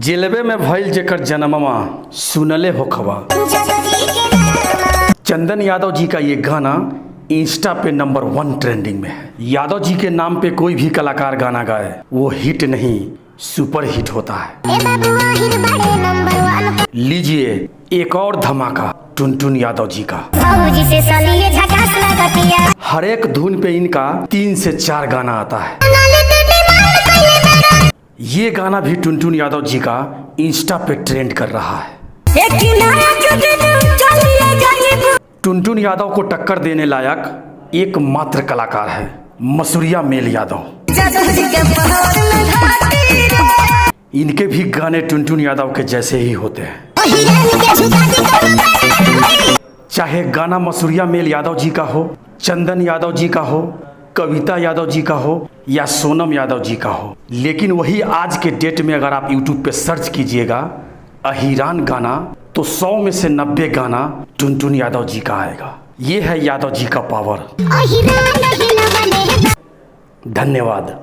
जेलबे में भइल जेकर जन्मवा सुनले होखवा। चंदन यादव जी का ये गाना इंस्टा पे नंबर 1 ट्रेंडिंग में है। यादव जी के नाम पे कोई भी कलाकार गाना गाए वो हिट नहीं सुपर हिट होता है। लीजिए एक और धमाका टुनटुन यादव जी का। हर एक धुन पे इनका 3 से 4 गाना आता है। ये गाना भी टुनटुन यादव जी का इंस्टा पे ट्रेंड कर रहा है। टुनटुन यादव को टक्कर देने लायक एकमात्र कलाकार है मसूरिया मेल यादव। इनके भी गाने टुनटुन यादव के जैसे ही होते हैं। चाहे गाना मसूरिया मेल यादव जी का हो, चंदन यादव जी का हो, कविता यादव जी का हो या सोनम यादव जी का हो, लेकिन वही आज के डेट में अगर आप YouTube पे सर्च कीजिएगा अहिरान गाना तो 100 में से 90 गाना टुनटुन यादव जी का आएगा। ये है यादव जी का पावर। धन्यवाद।